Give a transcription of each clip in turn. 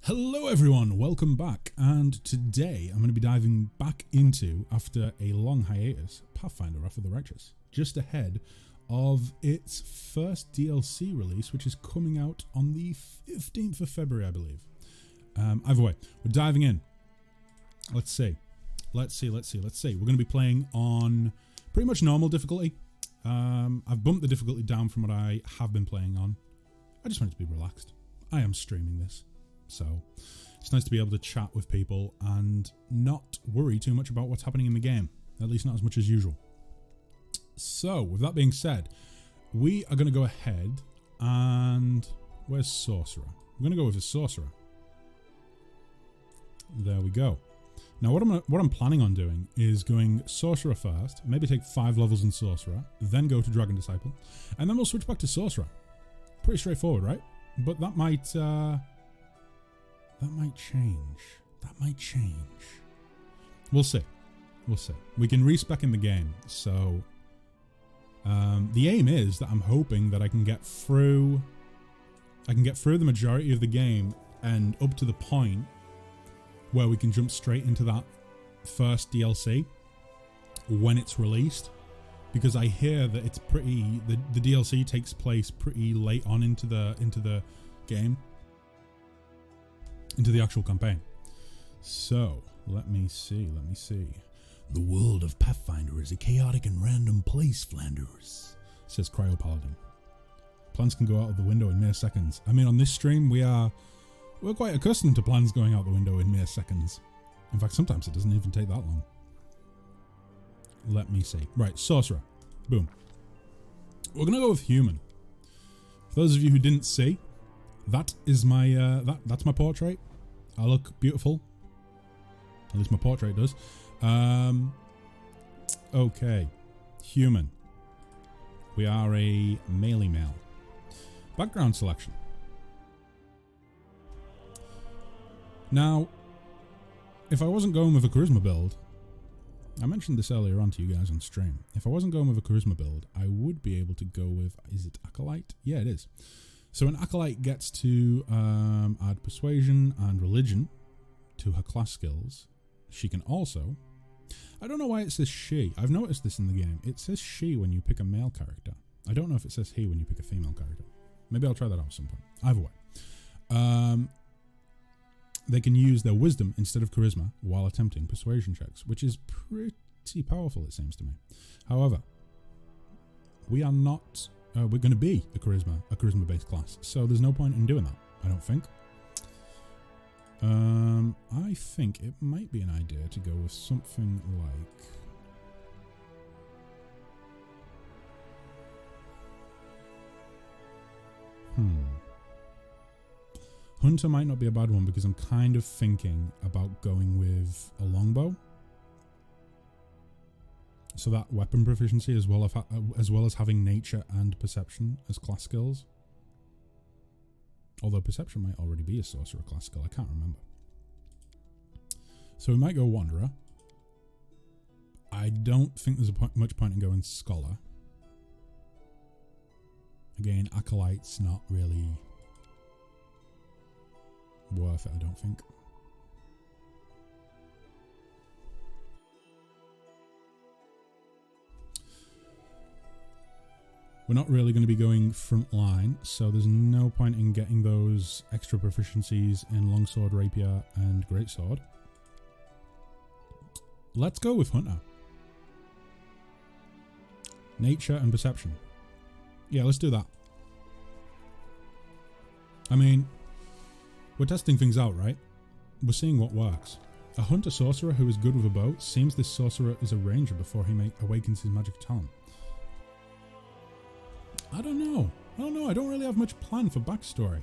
Hello everyone, welcome back, and today I'm going to be diving back into, after a long hiatus, Pathfinder: Wrath of the Righteous, just ahead of its first DLC release, which is coming out on the 15th of February, I believe. Either way, we're diving in. Let's see. We're going to be playing on pretty much normal difficulty. I've bumped the difficulty down from what I have been playing on. I just want it to be relaxed. I am streaming this, so it's nice to be able to chat with people and not worry too much about what's happening in the game, at least not as much as usual. So, with that being said, we are going to go ahead and... where's Sorcerer? We're going to go with a Sorcerer. There we go. Now, what I'm planning on doing is going Sorcerer first, maybe take 5 levels in Sorcerer, then go to Dragon Disciple, and then we'll switch back to Sorcerer. Pretty straightforward, right? But that might change. That might change. We'll see. We can respec in the game. So the aim is that I'm hoping that I can get through the majority of the game and up to the point where we can jump straight into that first DLC when it's released. Because I hear that it's pretty... The DLC takes place pretty late on into the game. Into the actual campaign. So, let me see. The world of Pathfinder is a chaotic and random place, Flanders, says Cryo Paladin. Plans can go out of the window in mere seconds. I mean, on this stream, we're quite accustomed to plans going out the window in mere seconds. In fact, sometimes it doesn't even take that long. Let me see. Right, Sorcerer. Boom. We're going to go with Human. For those of you who didn't see, that is my that's my portrait. I look beautiful. At least my portrait does. Okay. Human. We are a melee male. Background selection. Now, if I wasn't going with a charisma build, I mentioned this earlier on to you guys on stream. If I wasn't going with a charisma build, I would be able to go with... is it Acolyte? Yeah, it is. So an Acolyte gets to add Persuasion and Religion to her class skills. She can also... I don't know why it says she. I've noticed this in the game. It says she when you pick a male character. I don't know if it says he when you pick a female character. Maybe I'll try that out at some point. Either way. They can use their wisdom instead of charisma while attempting persuasion checks, which is pretty powerful, it seems to me. However, we are not... we're going to be a charisma-based class, so there's no point in doing that, I don't think. I think it might be an idea to go with something like... Hunter might not be a bad one because I'm kind of thinking about going with a longbow. So that weapon proficiency as well as having nature and perception as class skills. Although perception might already be a sorcerer class skill, I can't remember. So we might go wanderer. I don't think there's much point in going scholar. Again, acolyte's not really worth it, I don't think. We're not really going to be going front line, so there's no point in getting those extra proficiencies in longsword, rapier, and greatsword. Let's go with hunter. Nature and perception. Yeah, let's do that. I mean, we're testing things out, right? We're seeing what works. A hunter sorcerer who is good with a bow. Seems this sorcerer is a ranger before he awakens his magic talent. I don't know. I don't really have much plan for backstory.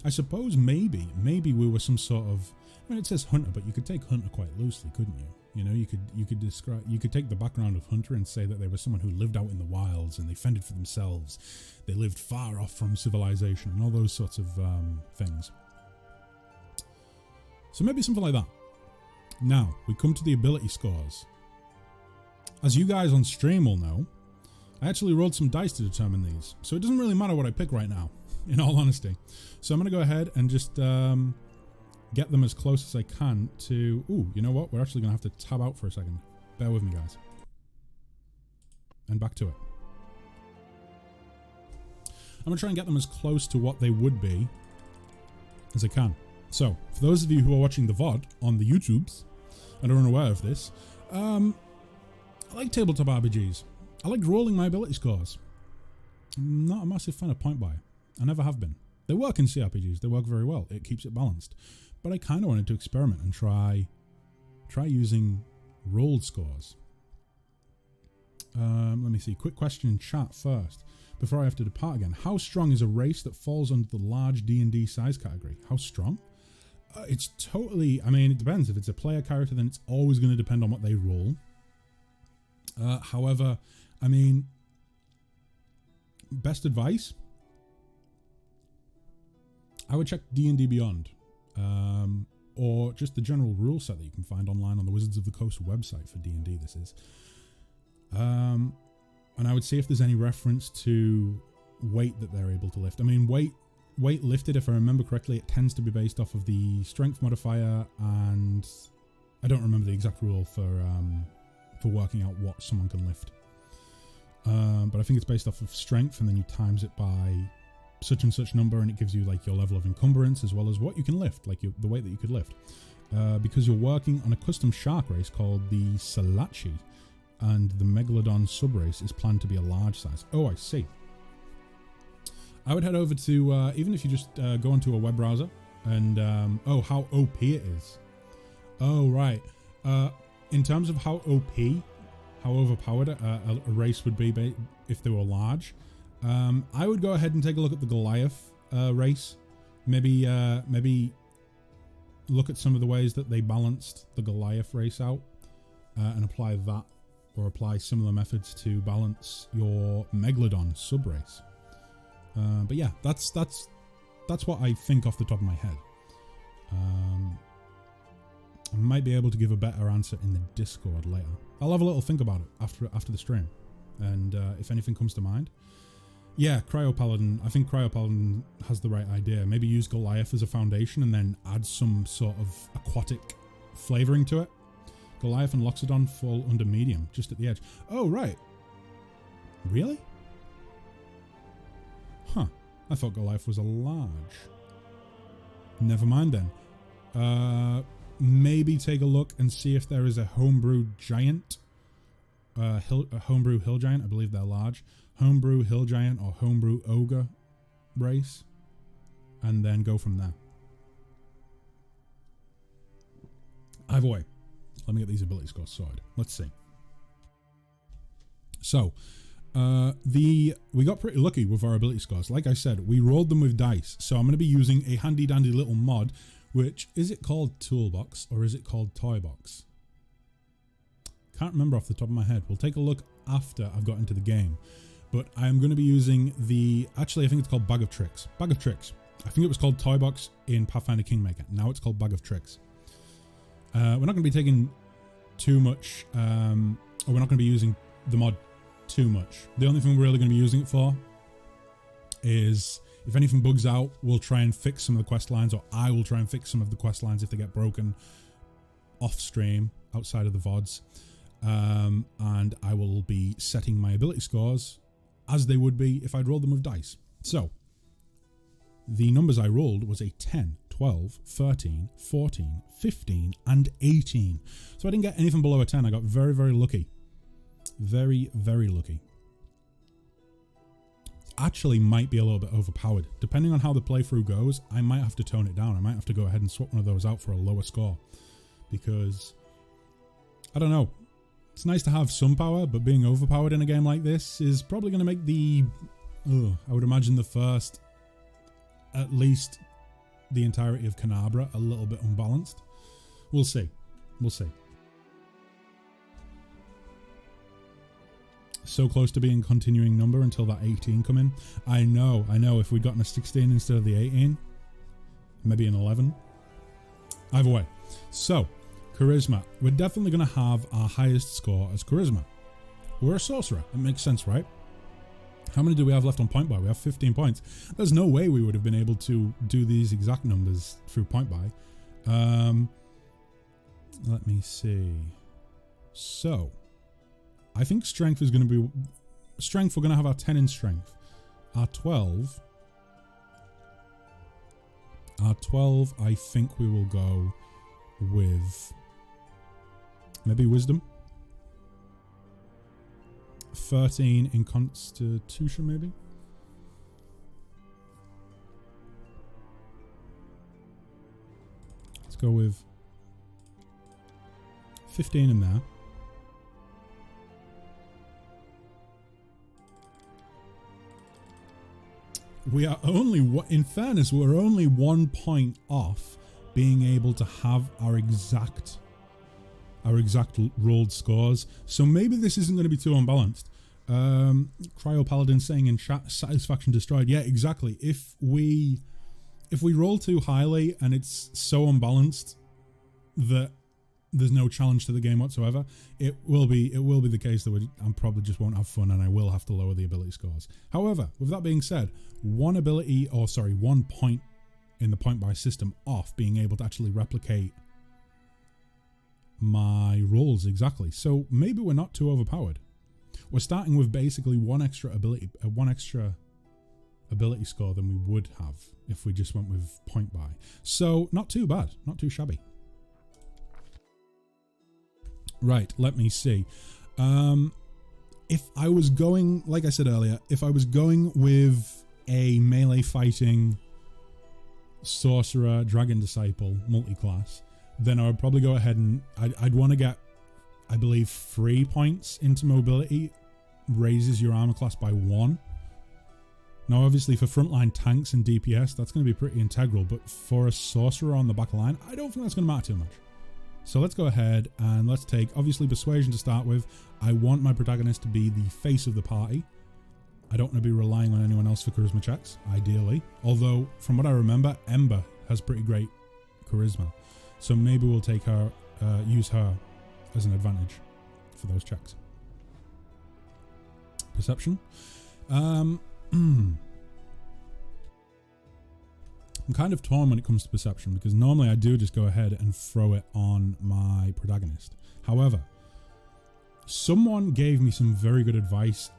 I suppose maybe we were some sort of... I mean, it says hunter, but you could take hunter quite loosely, couldn't you? You know, you could take the background of hunter and say that they were someone who lived out in the wilds and they fended for themselves. They lived far off from civilization and all those sorts of things. So maybe something like that. Now, we come to the ability scores. As you guys on stream will know, I actually rolled some dice to determine these, so it doesn't really matter what I pick right now, in all honesty. So I'm going to go ahead and just get them as close as I can to... Ooh, you know what? We're actually going to have to tab out for a second. Bear with me, guys. And back to it. I'm going to try and get them as close to what they would be as I can. So, for those of you who are watching the VOD on the YouTubes and are unaware of this, I like tabletop RPGs. I like rolling my ability scores. I'm not a massive fan of point buy. I never have been. They work in CRPGs. They work very well. It keeps it balanced. But I kind of wanted to experiment and try using rolled scores. Let me see. Quick question in chat first, before I have to depart again. How strong is a race that falls under the large D&D size category? How strong? It's totally... I mean, it depends. If it's a player character, then it's always going to depend on what they roll. However, I mean, best advice, I would check D&D Beyond, or just the general rule set that you can find online on the Wizards of the Coast website for D&D, this is. And I would see if there's any reference to weight that they're able to lift. I mean, weight lifted, if I remember correctly, it tends to be based off of the strength modifier, and I don't remember the exact rule for working out what someone can lift. But I think it's based off of strength, and then you times it by such and such number, and it gives you like your level of encumbrance as well as what you can lift, like the weight that you could lift. Because you're working on a custom shark race called the Salachi, and the Megalodon subrace is planned to be a large size. Oh, I see. I would head over to, even if you just go onto a web browser and, oh, how OP it is. Oh, right. In terms of how OP, how overpowered a race would be if they were large, I would go ahead and take a look at the Goliath race. Maybe look at some of the ways that they balanced the Goliath race out and apply that, or apply similar methods to balance your Megalodon subrace. But yeah, that's what I think off the top of my head. I might be able to give a better answer in the Discord later. I'll have a little think about it after the stream, and if anything comes to mind. Yeah, Cryopaladin. I think Cryopaladin has the right idea. Maybe use Goliath as a foundation and then add some sort of aquatic flavoring to it. Goliath and Loxodon fall under medium, just at the edge. Oh, right. Really? Huh. I thought Goliath was a large. Never mind then. Maybe take a look and see if there is a homebrew giant. A homebrew hill giant. I believe they're large. Homebrew hill giant or homebrew ogre race. And then go from there. Either way. Let me get these ability scores sorted. Let's see. So, we got pretty lucky with our ability scores. Like I said, we rolled them with dice. So I'm going to be using a handy dandy little mod, which, is it called Toolbox or is it called Toybox? Can't remember off the top of my head. We'll take a look after I've got into the game. But I'm going to be using actually I think it's called Bag of Tricks. Bag of Tricks. I think it was called Toybox in Pathfinder Kingmaker. Now it's called Bag of Tricks. We're not going to be taking too much, or we're not going to be using the mod too much. The only thing we're really going to be using it for is, if anything bugs out, we'll try and fix some of the quest lines, or I will try and fix some of the quest lines if they get broken off stream, outside of the VODs. And I will be setting my ability scores as they would be if I'd rolled them with dice. So, the numbers I rolled was a 10, 12, 13, 14, 15, and 18. So I didn't get anything below a 10. I got very, very lucky. Very, very lucky. Actually might be a little bit overpowered. Depending on how the playthrough goes, I might have to tone it down. I might have to go ahead and swap one of those out for a lower score. Because, I don't know. It's nice to have some power, but being overpowered in a game like this is probably going to make I would imagine the first, at least the entirety of Canabra, a little bit unbalanced. We'll see. We'll see. So close to being continuing number until that 18 come in. I know. If we'd gotten a 16 instead of the 18, maybe an 11. Either way. So, Charisma. We're definitely going to have our highest score as Charisma. We're a sorcerer. It makes sense, right? How many do we have left on point buy? We have 15 points. There's no way we would have been able to do these exact numbers through point buy. Let me see. So, I think strength is going to be... Strength, we're going to have our 10 in strength. Our 12... Our 12, I think we will go with... Maybe wisdom? 13 in constitution, maybe? Let's go with 15 in there. We are only, in fairness, we're only 1 point off being able to have our exact rolled scores. So maybe this isn't going to be too unbalanced. Cryo Paladin saying in chat, satisfaction destroyed. Yeah, exactly. If we roll too highly and it's so unbalanced that there's no challenge to the game whatsoever, it will be the case that I probably just won't have fun and I will have to lower the ability scores. However, with that being said, 1 point in the point buy system off being able to actually replicate my rolls exactly. So maybe we're not too overpowered. We're starting with basically one extra ability score than we would have if we just went with point buy. So not too bad, not too shabby. Right, let me see. If I was going, like I said earlier, if I was going with a melee fighting sorcerer, dragon disciple, multi-class, then I would probably go ahead and I'd want to get, I believe, 3 points into mobility, raises your armor class by 1. Now, obviously, for frontline tanks and DPS, that's going to be pretty integral, but for a sorcerer on the back line, I don't think that's going to matter too much. So let's go ahead and let's take, obviously, persuasion to start with. I want my protagonist to be the face of the party. I don't want to be relying on anyone else for charisma checks, ideally. Although, from what I remember, Ember has pretty great charisma. So maybe we'll take her, use her as an advantage for those checks. Perception. I'm kind of torn when it comes to perception because normally I do just go ahead and throw it on my protagonist. However, someone gave me some very good advice.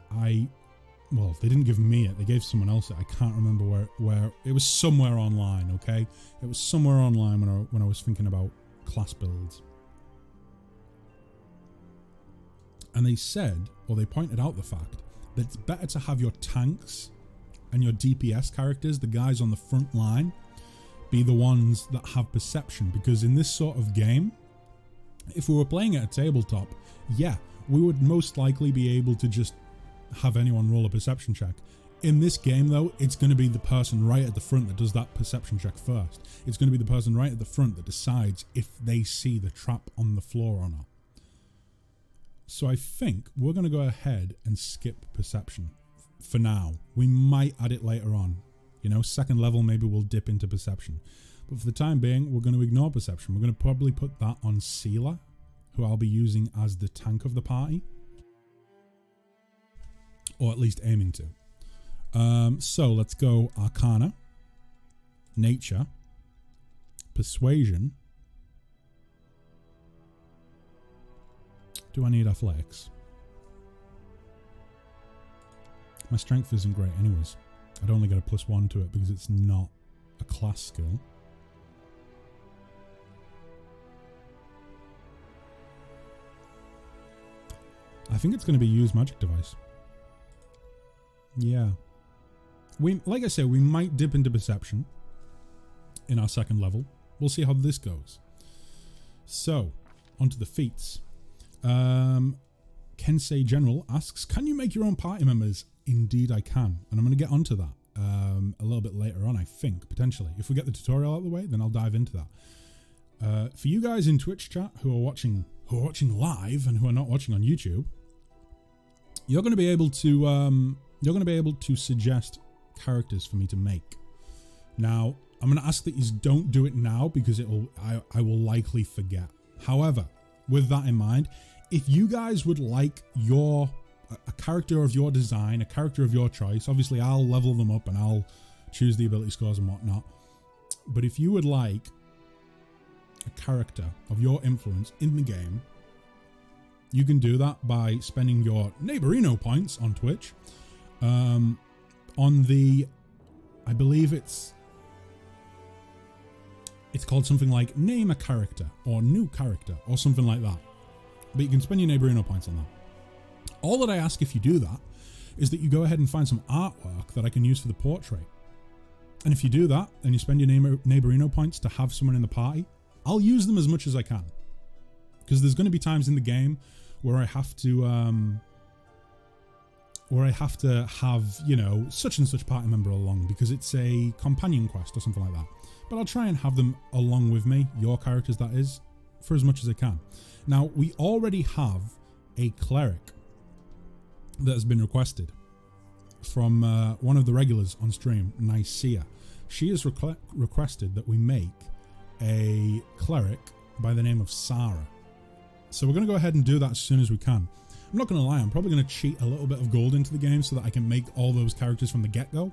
Well, they didn't give me it. They gave someone else it. I can't remember where. It was somewhere online, okay? It was somewhere online when I was thinking about class builds. And they said, or they pointed out the fact that it's better to have your tanks and your DPS characters, the guys on the front line, be the ones that have perception. Because in this sort of game, if we were playing at a tabletop, yeah, we would most likely be able to just have anyone roll a perception check. In this game, though, it's going to be the person right at the front that does that perception check first. It's going to be the person right at the front that decides if they see the trap on the floor or not. So I think we're going to go ahead and skip perception for now. We might add it later on. You know, second level, maybe we'll dip into perception. But for the time being, we're going to ignore perception. We're going to probably put that on Sealer, who I'll be using as the tank of the party. Or at least aiming to. So let's go Arcana, Nature, Persuasion. Do I need Athletics? My strength isn't great anyways. I'd only get a +1 to it because it's not a class skill. I think it's going to be use magic device. Yeah. Like I said, we might dip into perception in our second level. We'll see how this goes. So, onto the feats. Kensei General asks, can you make your own party members? Indeed I can. And I'm going to get onto that a little bit later on, I think, potentially. If we get the tutorial out of the way, then I'll dive into that. For you guys in Twitch chat who are watching live and who are not watching on YouTube, you're going to be able to suggest characters for me to make. Now, I'm going to ask that you don't do it now because I will likely forget. However, with that in mind, if you guys would like a character of your design, a character of your choice, obviously I'll level them up and I'll choose the ability scores and whatnot. But if you would like a character of your influence in the game, you can do that by spending your neighborino points on Twitch. On the, I believe it's called something like name a character or new character or something like that. But you can spend your neighborino points on that. All that I ask if you do that is that you go ahead and find some artwork that I can use for the portrait. And if you do that and you spend your neighborino points to have someone in the party, I'll use them as much as I can. Because there's going to be times in the game where I have to have, you know, such and such party member along because it's a companion quest or something like that. But I'll try and have them along with me, your characters that is, for as much as I can. Now, we already have a cleric that has been requested from one of the regulars on stream, Nicaea. She has requested that we make a cleric by the name of Sarah. So we're going to go ahead and do that as soon as we can. I'm not going to lie, I'm probably going to cheat a little bit of gold into the game so that I can make all those characters from the get-go.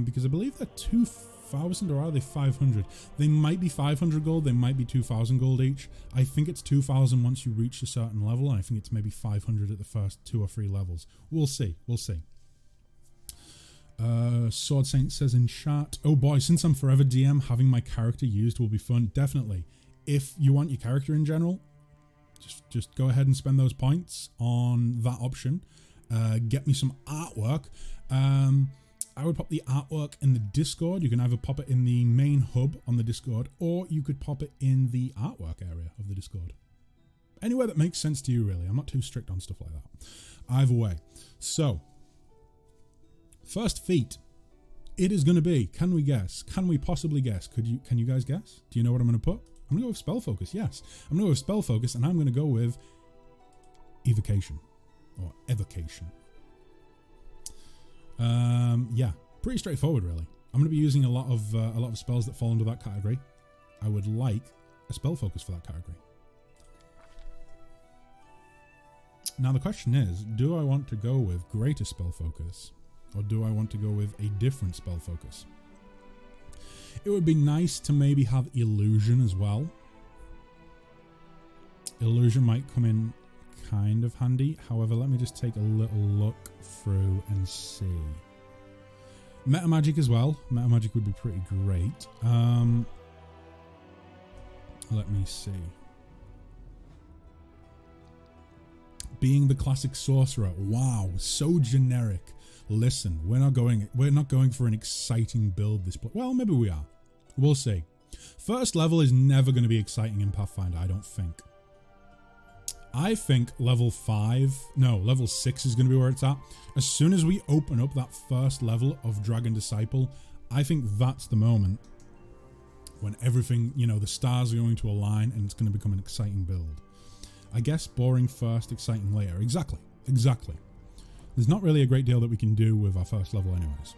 Because I believe they're 2,000 or are they 500? They might be 500 gold, they might be 2,000 gold each. I think it's 2,000 once you reach a certain level, and I think it's maybe 500 at the first 2 or 3 levels. We'll see, we'll see. Sword Saint says in chat, oh boy, since I'm forever DM, having my character used will be fun. Definitely. If you want your character in general, just go ahead and spend those points on that option. Get me some artwork. I would pop the artwork in the Discord. You can either pop it in the main hub on the Discord, or you could pop it in the artwork area of the Discord. Anywhere that makes sense to you, really. I'm not too strict on stuff like that. Either way. So, first feat. It is going to be, can we guess? Can we possibly guess? Can you guys guess? Do you know what I'm going to put? I'm going to go with spell focus, yes. I'm going to go with spell focus, and I'm going to go with evocation. Or evocation. Yeah, pretty straightforward, really. I'm going to be using a lot of spells that fall under that category. I would like a spell focus for that category. Now the question is, do I want to go with greater spell focus, or do I want to go with a different spell focus? It would be nice to maybe have illusion as well. Illusion might come in kind of handy. However, let me just take a little look through and see. Meta magic as well. Meta magic would be pretty great. Let me see. Being the classic sorcerer. Wow, so generic. Listen, we're not going for an exciting build this point. Well, maybe we are. We'll see. First level is never going to be exciting in Pathfinder, I don't think. I think level 6 is going to be where it's at. As soon as we open up that first level of Dragon Disciple, I think that's the moment when everything, you know, the stars are going to align and it's going to become an exciting build. I guess boring first, exciting later. Exactly. There's not really a great deal that we can do with our first level anyways.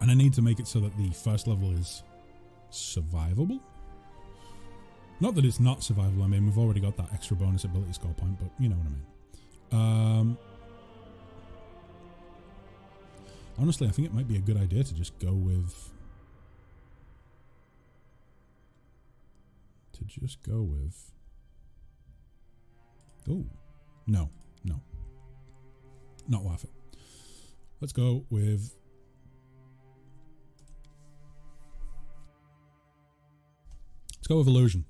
And I need to make it so that the first level is survivable. Not that it's not survivable, I mean, we've already got that extra bonus ability score point, but you know what I mean. Honestly, I think it might be a good idea to just go with... Oh, no. Not worth it. Let's go with... Let's go with illusion.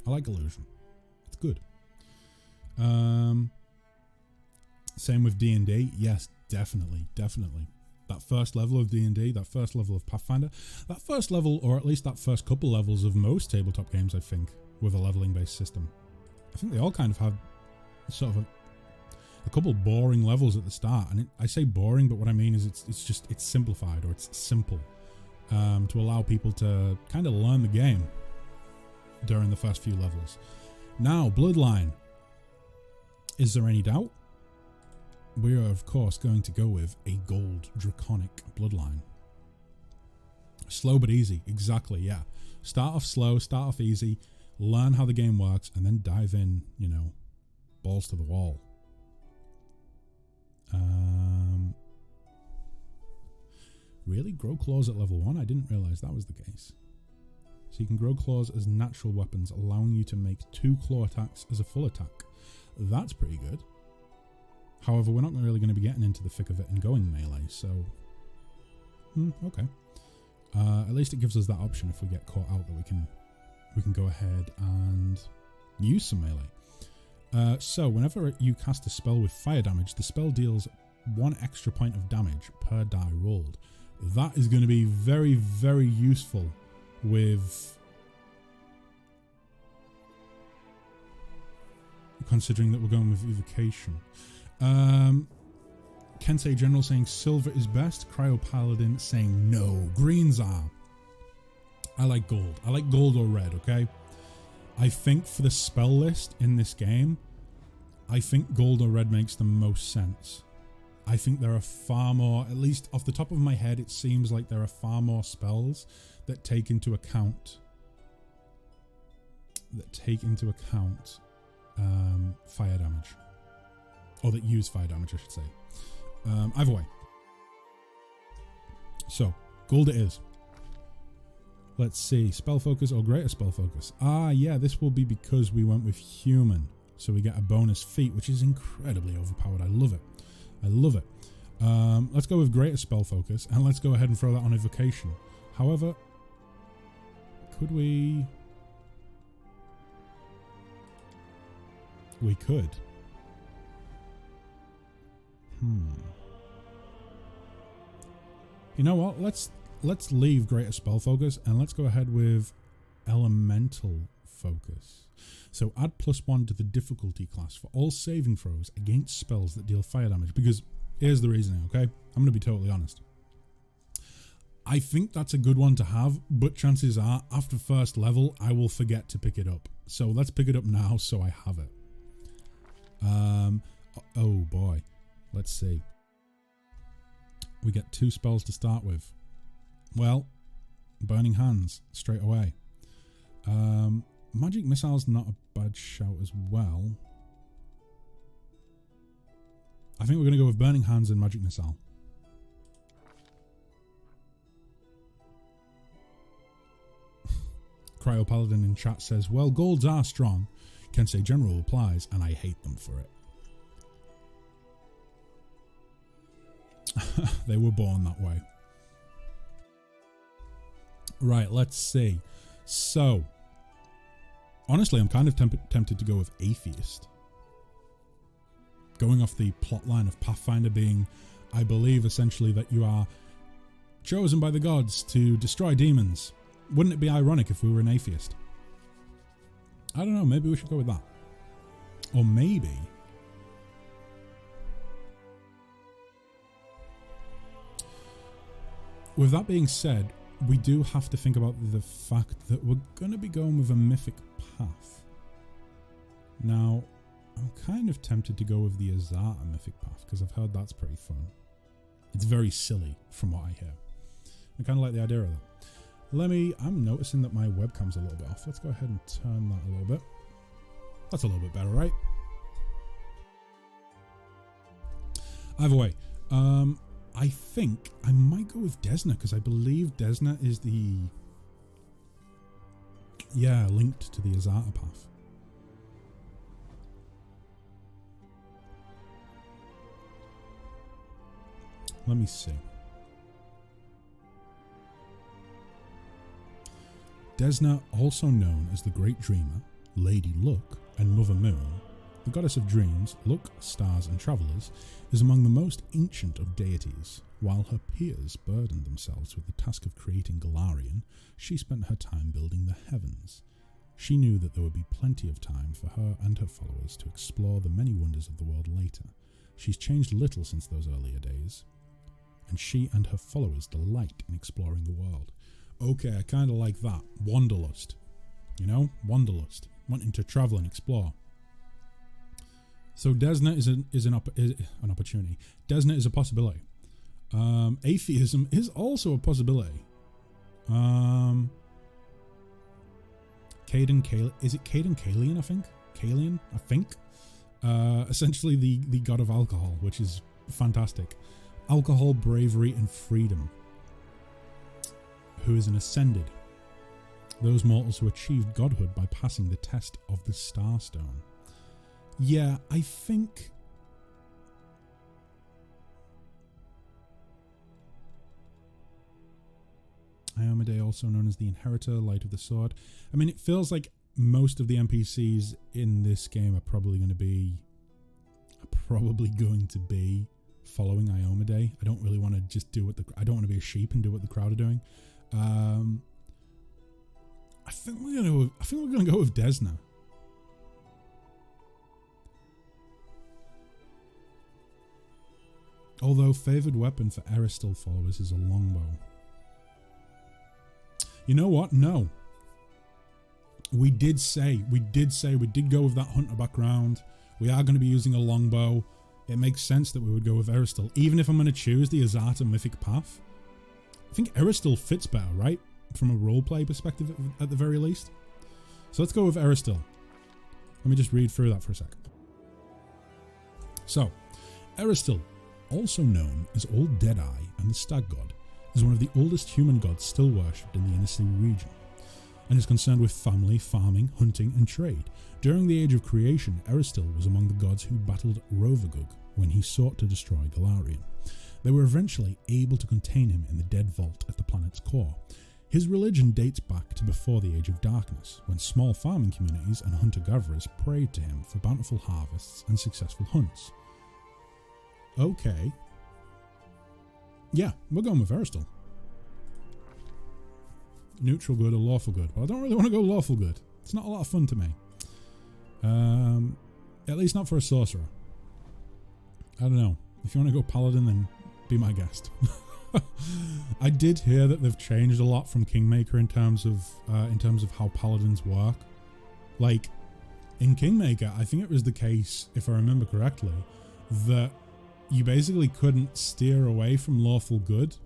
I like illusion. It's good. Same with D&D. Yes, definitely. That first level of D&D, that first level of Pathfinder, that first level, or at least that first couple levels of most tabletop games, I think, with a leveling based system. I think they all kind of have sort of a couple boring levels at the start. And I say boring, but what I mean is it's simplified, or it's simple, to allow people to kind of learn the game during the first few levels. Now, Bloodline. Is there any doubt? We are, of course, going to go with a gold draconic Bloodline. Slow but easy. Exactly, yeah. Start off slow, start off easy, learn how the game works, and then dive in, you know, balls to the wall. Really? Grow claws at level 1? I didn't realize that was the case. So you can grow claws as natural weapons, allowing you to make 2 claw attacks as a full attack. That's pretty good. However, we're not really going to be getting into the thick of it and going melee, so... okay. At least it gives us that option if we get caught out that we can go ahead and use some melee. So, whenever you cast a spell with fire damage, the spell deals 1 extra point of damage per die rolled. That is going to be very, very useful with... considering that we're going with evocation. Kensei General saying silver is best. Cryo Paladin saying no, greens are. I like gold. I like gold or red, okay? I think for the spell list in this game, I think gold or red makes the most sense. I think there are far more, at least off the top of my head, it seems like there are far more spells that take into account fire damage. Or that use fire damage, I should say. Either way. So, gold it is. Let's see. Spell focus or greater spell focus. Ah, yeah, this will be because we went with human. So we get a bonus feat, which is incredibly overpowered. I love it. I love it. Let's go with greater spell focus, and let's go ahead and throw that on evocation. However, could we... We could. You know what? Let's leave greater spell focus and let's go ahead with elemental focus. So add +1 to the difficulty class for all saving throws against spells that deal fire damage. Because here's the reasoning, okay? I'm going to be totally honest. I think that's a good one to have, but chances are after first level I will forget to pick it up. So let's pick it up now so I have it. Oh boy. Let's see. We get 2 spells to start with. Well, Burning Hands straight away. Magic Missile's not a bad shout as well. I think we're going to go with Burning Hands and Magic Missile. Cryo Paladin in chat says, well, golds are strong. Kensei General replies, and I hate them for it. They were born that way. Right, let's see. So, honestly, I'm kind of tempted to go with Atheist. Going off the plot line of Pathfinder being, I believe, essentially that you are chosen by the gods to destroy demons. Wouldn't it be ironic if we were an atheist? I don't know, maybe we should go with that. Or maybe... With that being said, we do have to think about the fact that we're going to be going with a mythic path. Now, I'm kind of tempted to go with the Azata mythic path because I've heard that's pretty fun. It's very silly from what I hear. I kind of like the idea of that. I'm noticing that my webcam's a little bit off. Let's go ahead and turn that a little bit. That's a little bit better, right? Either way, I think I might go with Desna because I believe Desna is the... Yeah, linked to the Azata path. Let me see. Desna, also known as the Great Dreamer, Lady Luck, and Mother Moon, the goddess of dreams, luck, stars, and travellers, is among the most ancient of deities. While her peers burdened themselves with the task of creating Galarian, she spent her time building the heavens. She knew that there would be plenty of time for her and her followers to explore the many wonders of the world later. She's changed little since those earlier days, and she and her followers delight in exploring the world. Okay, I kind of like that. Wanderlust. You know? Wanderlust. Wanting to travel and explore. So Desna is an opportunity. Desna is a possibility. Atheism is also a possibility. Caden Kalian. Is it Caden Kalian, I think? Kalian, I think. Essentially the god of alcohol, which is fantastic. Alcohol, bravery, and freedom. Who is an ascended. those mortals who achieved godhood by passing the test of the Starstone. Yeah, I think... Iomedae, also known as the Inheritor, Light of the Sword. I mean, it feels like most of the NPCs in this game are probably going to be following Iomedae. I don't really want to just do what I don't want to be a sheep and do what the crowd are doing. I think we're gonna go with Desna. Although favored weapon for Aristil followers is a longbow. You know what? No. We did go with that hunter background. We are going to be using a longbow. It makes sense that we would go with Aristil. Even if I'm going to choose the Azata mythic path, I think Aristil fits better, right? From a roleplay perspective, at the very least. So let's go with Aristil. Let me just read through that for a second. So, Aristil, also known as Old Deadeye and the Stag God, is one of the oldest human gods still worshipped in the Inner Sea region, and is concerned with family, farming, hunting, and trade. During the Age of Creation, Aristil was among the gods who battled Rovagug when he sought to destroy Galarian. They were eventually able to contain him in the Dead Vault at the planet's core. His religion dates back to before the Age of Darkness, when small farming communities and hunter-gatherers prayed to him for bountiful harvests and successful hunts. Okay. Yeah, we're going with Aristil. Neutral good or lawful good? Well, I don't really want to go lawful good. It's not a lot of fun to me. At least not for a sorcerer. I don't know. If you want to go paladin, then be my guest. I did hear that they've changed a lot from Kingmaker in terms of how paladins work. Like in Kingmaker, I think it was the case, if I remember correctly, that you basically couldn't steer away from lawful good.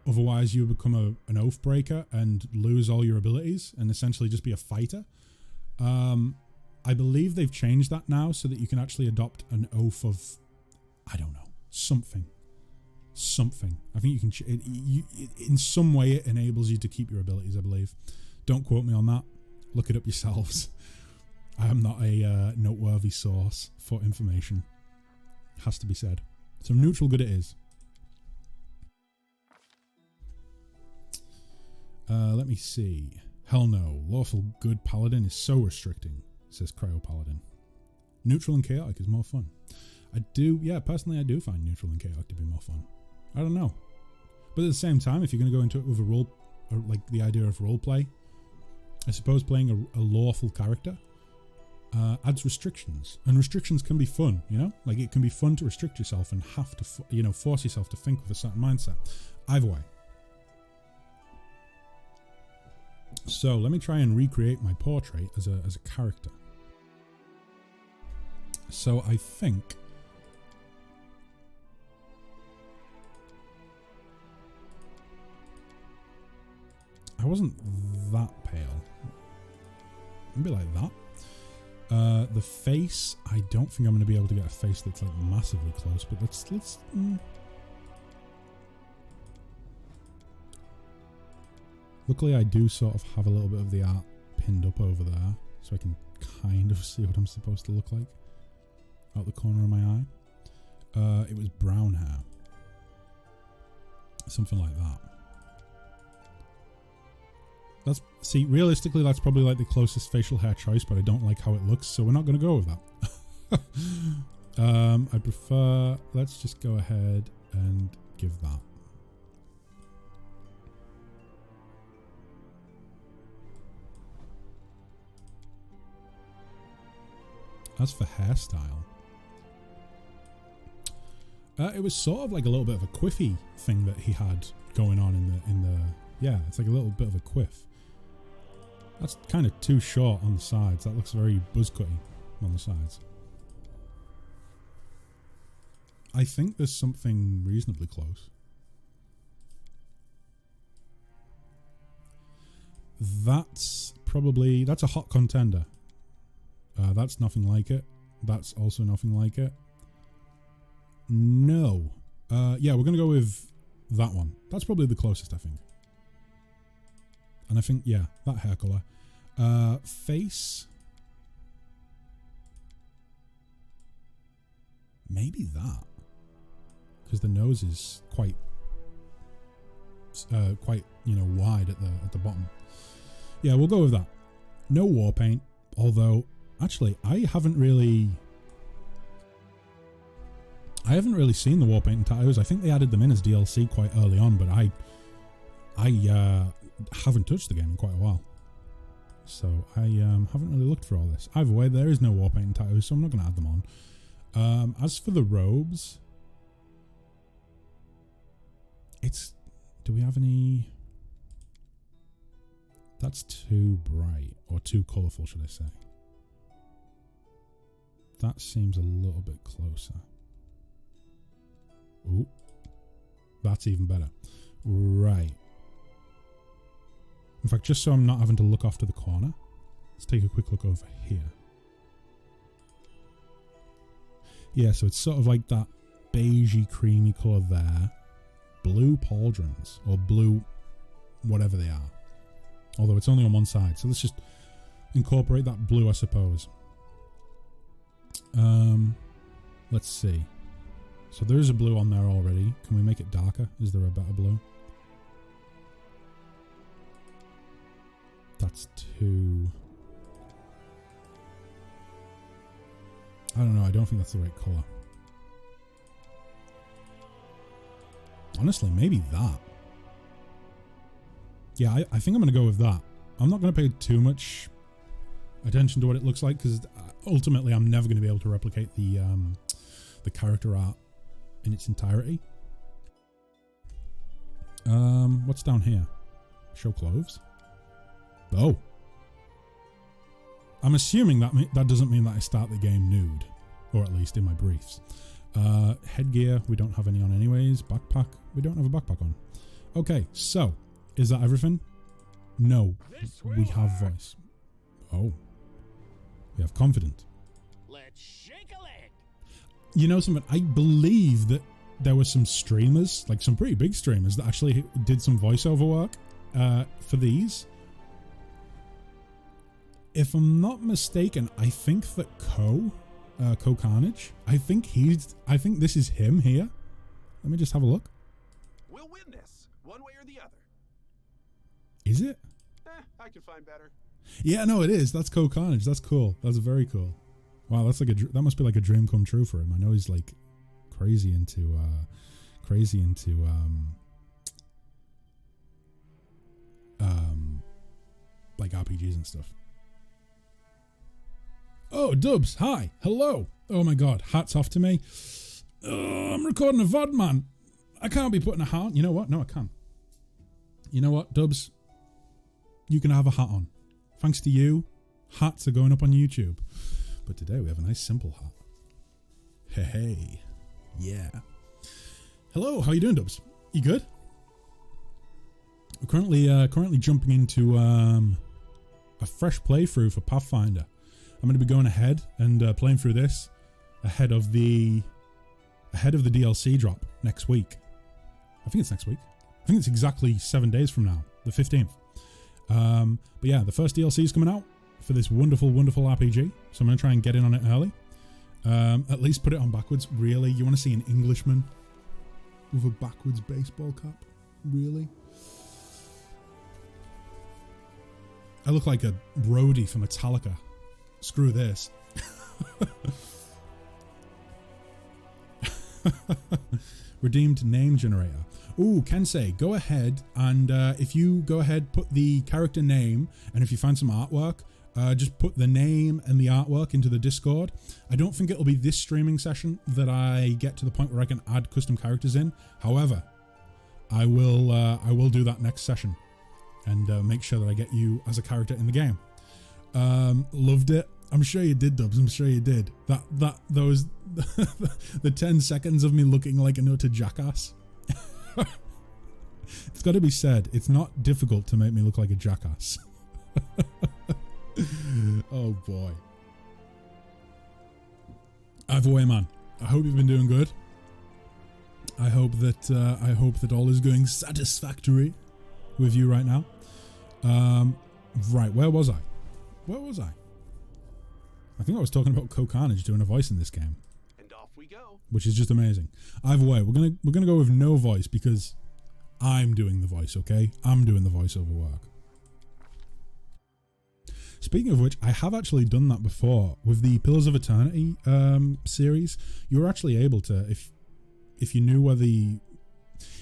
Otherwise, you would become an oath breaker and lose all your abilities and essentially just be a fighter. I believe they've changed that now so that you can actually adopt an oath of, I don't know, something. I think you can, in some way it enables you to keep your abilities, I believe. Don't quote me on that. Look it up yourselves. I am not a noteworthy source for information. Has to be said. So neutral good it is. Let me see. Hell no. Lawful good paladin is so restricting, says Cryo Paladin. Neutral and chaotic is more fun. Personally I do find neutral and chaotic to be more fun. I don't know. But at the same time, if you're going to go into it with a role, or like the idea of roleplay, I suppose playing a lawful character adds restrictions. And restrictions can be fun, you know? Like it can be fun to restrict yourself and have to, force yourself to think with a certain mindset. Either way. So let me try and recreate my portrait as a character. So I think I wasn't that pale. Maybe like that. The face, I don't think I'm going to be able to get a face that's like massively close, but let's Luckily I do sort of have a little bit of the art pinned up over there, so I can kind of see what I'm supposed to look like out the corner of my eye. It was brown hair. Something like that. Realistically, that's probably like the closest facial hair choice, but I don't like how it looks, so we're not going to go with that. I prefer, let's just go ahead and give that. As for hairstyle, it was sort of like a little bit of a quiffy thing that he had going on in the yeah, it's like a little bit of a quiff. That's kind of too short on the sides. That looks very buzzcutty on the sides. I think there's something reasonably close. That's a hot contender. That's nothing like it. That's also nothing like it. No. Yeah, we're going to go with that one. That's probably the closest, I think. And I think, yeah, that hair colour. Face. Maybe that. Because the nose is quite, you know, wide at the bottom. Yeah, we'll go with that. No war paint. Although, actually, I haven't really seen the war paint and tattoos. I think they added them in as DLC quite early on, but I haven't touched the game in quite a while. So I haven't really looked for all this. Either way, there is no war paint and tattoos, so I'm not going to add them on. As for the robes, do we have any? That's too bright, or too colourful, should I say. That seems a little bit closer. Ooh, that's even better. Right. In fact, just so I'm not having to look off to the corner, let's take a quick look over here. Yeah, so it's sort of like that beigey, creamy colour there. Blue pauldrons, or blue whatever they are. Although it's only on one side, so let's just incorporate that blue, I suppose. Let's see. So there's a blue on there already. Can we make it darker? Is there a better blue? That's too... I don't know. I don't think that's the right colour. Honestly, maybe that. Yeah, I think I'm going to go with that. I'm not going to pay too much attention to what it looks like, because ultimately I'm never going to be able to replicate the character art in its entirety. What's down here? Show clothes. Oh. I'm assuming that doesn't mean that I start the game nude, or at least in my briefs. Headgear, we don't have any on anyways. Backpack, we don't have a backpack on. Okay, so, is that everything? No, we have voice. Oh. We have confident. Let's shake a leg. You know something? I believe that there were some streamers, like some pretty big streamers, that actually did some voiceover work for these. If I'm not mistaken, I think that Co Carnage, I think this is him here. Let me just have a look. We'll win this, one way or the other. Is it? I can find better. Yeah, no, it is. That's Co Carnage. That's cool. That's very cool. Wow, that's like that must be like a dream come true for him. I know he's like crazy into like RPGs and stuff. Oh, Dubs, hi, hello. Oh my god, hats off to me. I'm recording a VOD, man. I can't be putting a hat on. You know what? No, I can. You know what, Dubs? You can have a hat on. Thanks to you, hats are going up on YouTube. But today we have a nice simple hat. Hey, yeah. Hello, how you doing, Dubs? You good? We're currently jumping into a fresh playthrough for Pathfinder. I'm going to be going ahead and playing through this ahead of the DLC drop next week. I think it's next week. I think it's exactly 7 days from now, the 15th. But yeah, the first DLC is coming out for this wonderful, wonderful RPG. So I'm going to try and get in on it early. At least put it on backwards. Really? You want to see an Englishman with a backwards baseball cap? Really? I look like a roadie for Metallica. Screw this. Redeemed name generator. Ooh, Kensei, go ahead and if you go ahead, put the character name, and if you find some artwork, just put the name and the artwork into the Discord. I don't think it'll be this streaming session that I get to the point where I can add custom characters in. However, I will do that next session and make sure that I get you as a character in the game. Loved it. I'm sure you did, Dubs. I'm sure you did. Those the 10 seconds of me looking like an utter jackass. It's got to be said, it's not difficult to make me look like a jackass. Oh boy. Either way, man, I hope you've been doing good. I hope that all is going satisfactory with you right now. Right, where was I? I think I was talking about Co-Carnage doing a voice in this game, And off we go. which is just amazing. Either way, we're gonna go with no voice because I'm doing the voice. Okay, I'm doing the voiceover work. Speaking of which, I have actually done that before with the Pillars of Eternity series. You were actually able to, if you knew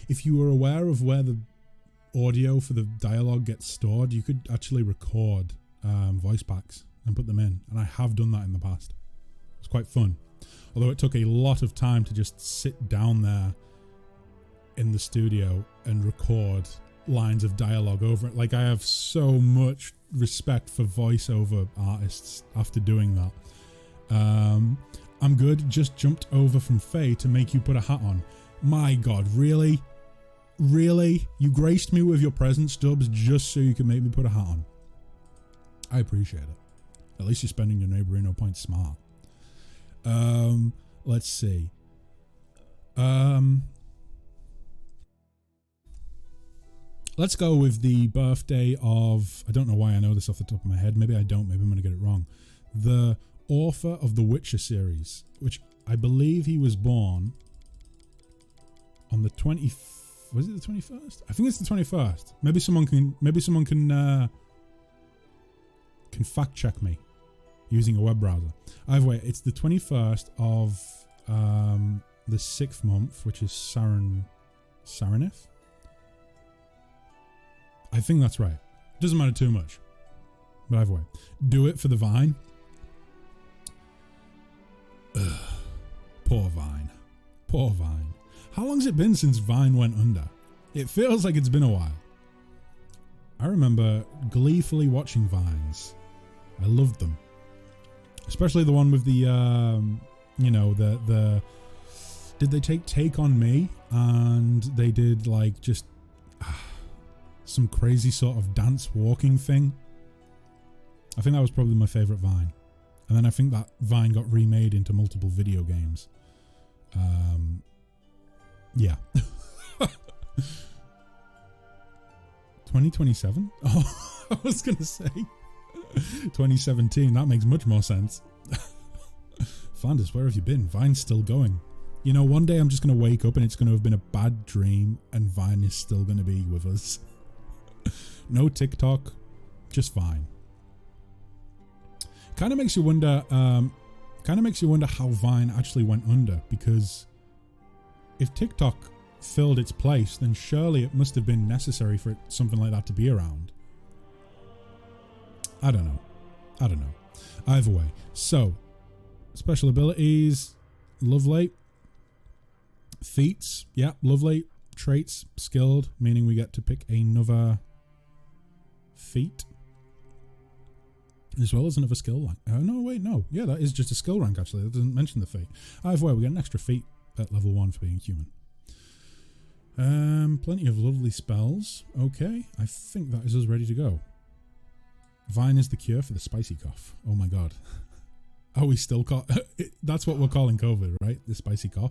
if you were aware of where the audio for the dialogue gets stored, you could actually record voice packs and put them in, and I have done that in the past. It's quite fun, although it took a lot of time to just sit down there in the studio and record lines of dialogue over it. Like, I have so much respect for voiceover artists after doing that. I'm good. Just jumped over from Faye to make you put a hat on. My God, really? Really? You graced me with your presence, Stubbs, just so you could make me put a hat on. I appreciate it. At least you're spending your neighborino points smart. Let's see. Let's go with the birthday of... I don't know why I know this off the top of my head. Maybe I don't. Maybe I'm going to get it wrong. The author of the Witcher series, which I believe he was born on the 20th... Was it the 21st? I think it's the 21st. Maybe someone can fact check me using a web browser. Either way, it's the 21st of the 6th month, which is Saranith. I think that's right. Doesn't matter too much. But either way, do it for the Vine. Ugh. Poor Vine. Poor Vine. How long's it been since Vine went under? It feels like it's been a while. I remember gleefully watching Vines. I loved them. Especially the one with the, did they take on me? And they did like just some crazy sort of dance walking thing. I think that was probably my favorite Vine. And then I think that Vine got remade into multiple video games. Yeah. 2027? Oh, I was going to say 2017. That makes much more sense. Flanders, where have you been? Vine's still going. You know, one day I'm just going to wake up and it's going to have been a bad dream and Vine is still going to be with us. No TikTok, just Vine. Kind of makes you wonder how Vine actually went under, because if TikTok filled its place, then surely it must have been necessary for something like that to be around. I don't know. Either way. So, special abilities, lovely. Feats, yeah, lovely. Traits, skilled, meaning we get to pick another feat. As well as another skill rank. No, wait, no. Yeah, that is just a skill rank, actually. That doesn't mention the feat. Either way, we get an extra feat at level 1 for being human. Plenty of lovely spells. Okay, I think that is us ready to go. Vine is the cure for the spicy cough. Oh my God. Are we still that's what we're calling COVID, right? The spicy cough.